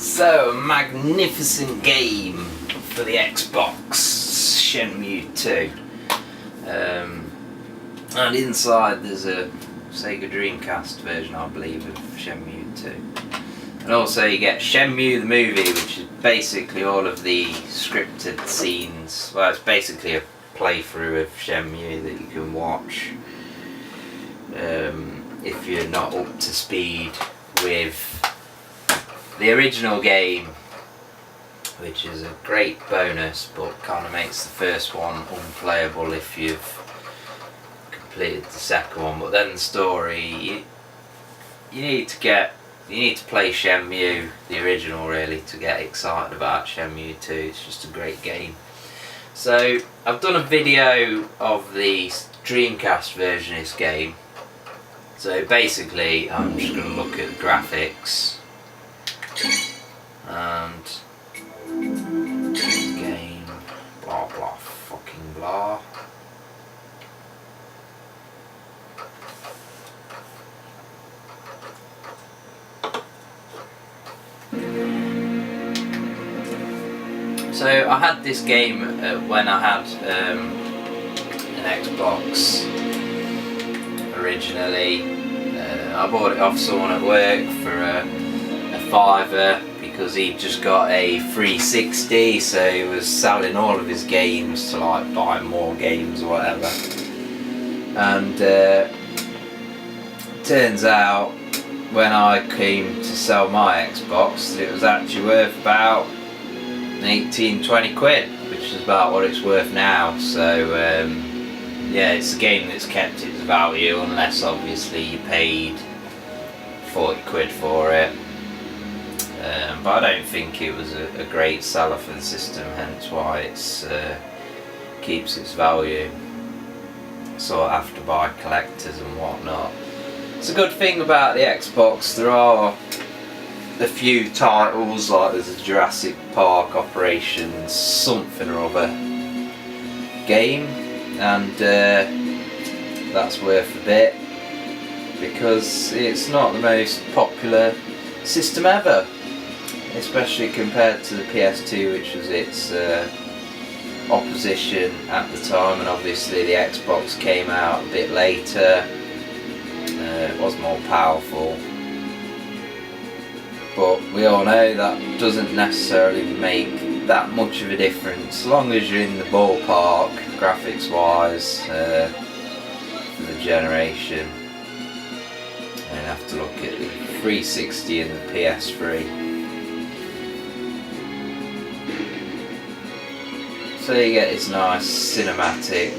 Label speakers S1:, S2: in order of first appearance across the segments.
S1: So, a magnificent game for the Xbox, Shenmue 2. And inside there's a Sega Dreamcast version, I believe, of Shenmue 2. And also you get Shenmue the movie, which is basically all of the scripted scenes. Well, it's basically a playthrough of Shenmue that you can watch if you're not up to speed with the original game, which is a great bonus, but kind of makes the first one unplayable if you've completed the second one. But then the story, you need to play Shenmue the original really to get excited about Shenmue 2. It's just a great game. So I've done a video of the Dreamcast version of this game. So basically I'm just going to look at the graphics and game, blah blah fucking blah. So I had this game when I had an Xbox originally. I bought it off someone at work for a £5 because he'd just got a 360, so he was selling all of his games to like buy more games or whatever. And turns out when I came to sell my Xbox that it was actually worth about 18-20 quid, which is about what it's worth now. So yeah, it's a game that's kept its value, unless obviously you paid 40 quid for it. But I don't think it was a great seller for the system, hence why it's keeps its value. Sought after by collectors and whatnot. It's a good thing about the Xbox, there are a few titles, like there's a Jurassic Park Operations something or other game, and that's worth a bit because it's not the most popular system ever, especially compared to the PS2, which was its opposition at the time, and obviously the Xbox came out a bit later. It was more powerful, but we all know that doesn't necessarily make that much of a difference, as long as you're in the ballpark graphics wise for the generation. And you have to look at the 360 and the PS3. So you get this nice cinematic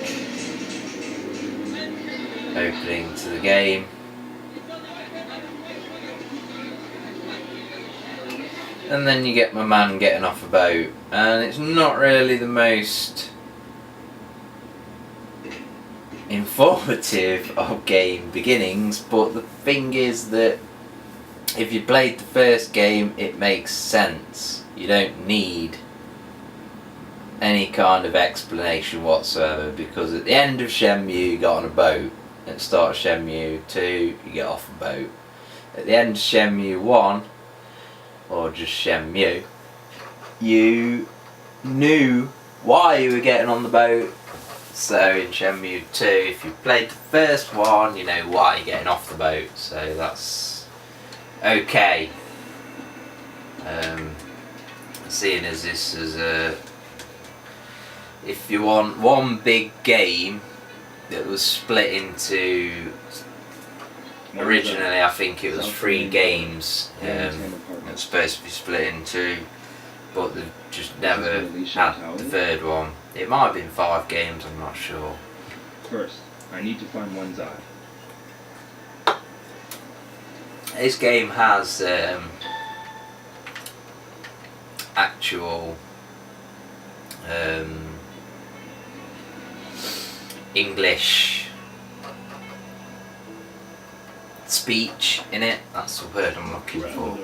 S1: opening to the game. And then you get my man getting off a boat, and it's not really the most informative of game beginnings, but the thing is that if you played the first game it makes sense. You don't need any kind of explanation whatsoever, because at the end of Shenmue you got on a boat, at the start of Shenmue 2 you get off a boat, at the end of Shenmue 1 or just Shenmue you knew why you were getting on the boat. So in Shenmue 2, if you played the first one, you know why you're getting off the boat, so that's okay. Seeing as this is if you want one big game that was split into, originally I think it was 3 games that was supposed to be split into, but they've just never had the third one. It might have been 5 games, I'm not sure.
S2: First, I need to find one's eye.
S1: This game has actual English speech in it, that's the word I'm looking for.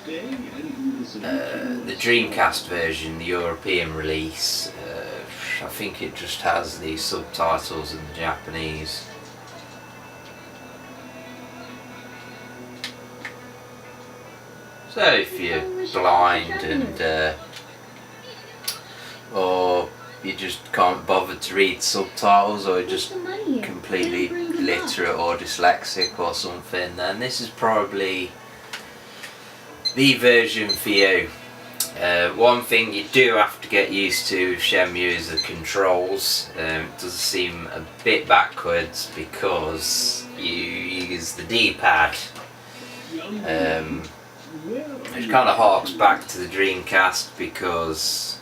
S1: The Dreamcast version, the European release, I think it just has the subtitles in the Japanese. So if you're blind and or you just can't bother to read subtitles, or you're just completely illiterate or dyslexic or something, then this is probably the version for you. One thing you do have to get used to with Shenmue is the controls. It does seem a bit backwards because you use the D-pad, which kind of harks back to the Dreamcast because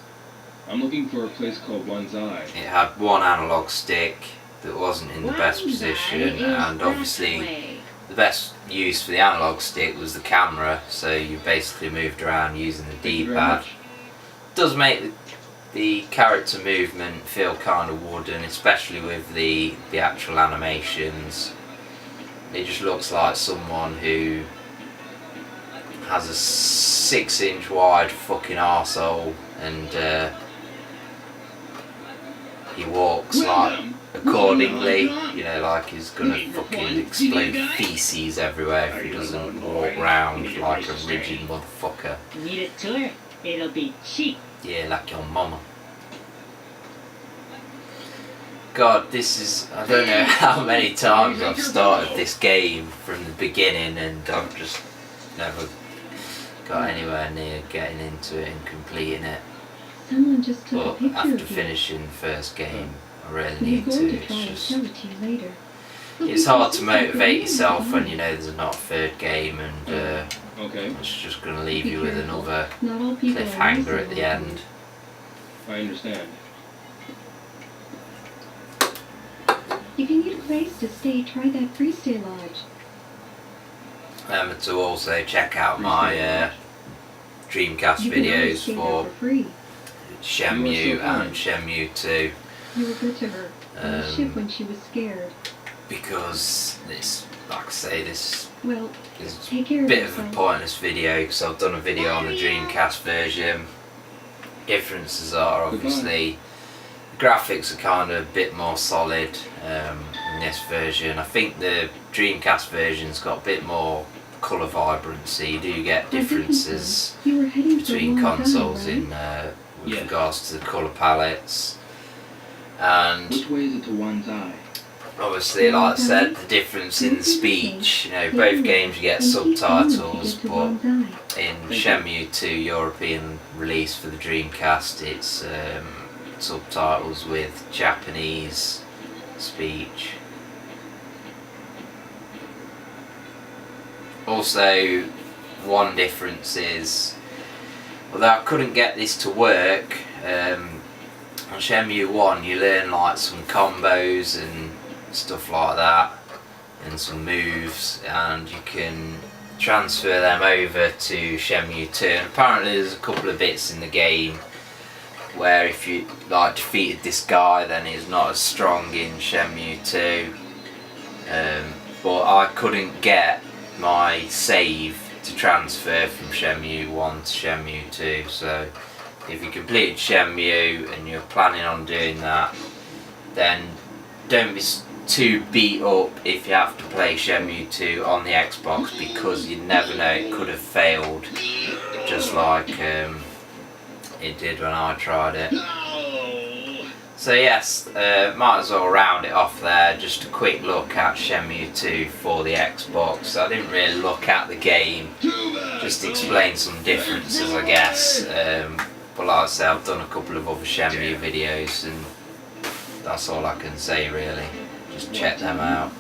S2: I'm looking for a place called One's Eye.
S1: it had one analog stick that wasn't in the best position, and obviously the best use for the analog stick was the camera, so you basically moved around using the D-pad. It does make the character movement feel kind of wooden, especially with the actual animations. It just looks like someone who has a 6-inch wide fucking arsehole and he walks like accordingly, you know, like he's gonna fucking explode feces everywhere if he doesn't walk round like a rigid motherfucker.
S3: Need it to her, it'll be cheap.
S1: Yeah, like your mama. God, this is, I don't know how many times I've started this game from the beginning and I've just never got anywhere near getting into it and completing it.
S4: Someone just took a
S1: But
S4: picture
S1: after
S4: of you.
S1: finishing the first game, I really
S4: We're
S1: need
S4: going
S1: to.
S4: to
S1: It's
S4: try and
S1: just,
S4: show it to you later.
S1: it's hard to motivate yourself when you know there's not a third game, and
S2: Okay,
S1: it's just going to leave you with another
S4: Not all people are
S1: cliffhanger at the
S4: easy.
S1: end.
S2: I understand.
S4: If you need a place to stay, try that freestay lodge.
S1: Remember to also check out my Dreamcast
S4: You can always
S1: videos
S4: stay there
S1: for
S4: for free.
S1: Shenmue and Shenmue 2,
S4: You were good to her on the ship
S1: Um,
S4: when she was scared.
S1: because this, like I say, this
S4: Well,
S1: is
S4: take care
S1: a
S4: of
S1: bit of a
S4: yourself.
S1: pointless video because I've done a video on the Dreamcast version. Differences are obviously the graphics are kind of a bit more solid in this version. I think the Dreamcast version's got a bit more colour vibrancy. You do get differences
S4: You were heading for
S1: between
S4: a long
S1: consoles
S4: time, right?
S1: in with
S2: Yes.
S1: regards to the colour palettes, and
S2: Which way is it to One's Eye?
S1: obviously, like I said, the difference in the speech. You know, both games you get
S4: And keep going to
S1: subtitles,
S4: get to
S1: but
S4: One's Eye.
S1: in Shenmue 2 European release for the Dreamcast, it's subtitles with Japanese speech. Also, one difference is, although I couldn't get this to work, on Shenmue 1 you learn like some combos and stuff like that, and some moves, and you can transfer them over to Shenmue 2. And apparently there's a couple of bits in the game where if you like defeated this guy, then he's not as strong in Shenmue 2. But I couldn't get my save to transfer from Shenmue 1 to Shenmue 2, so if you completed Shenmue and you're planning on doing that, then don't be too beat up if you have to play Shenmue 2 on the Xbox, because you never know, it could have failed just like it did when I tried it. So yes, might as well round it off there. Just a quick look at Shenmue 2 for the Xbox. I didn't really look at the game, just explain some differences I guess. But like I say, I've done a couple of other Shenmue videos and that's all I can say really. Just check them out.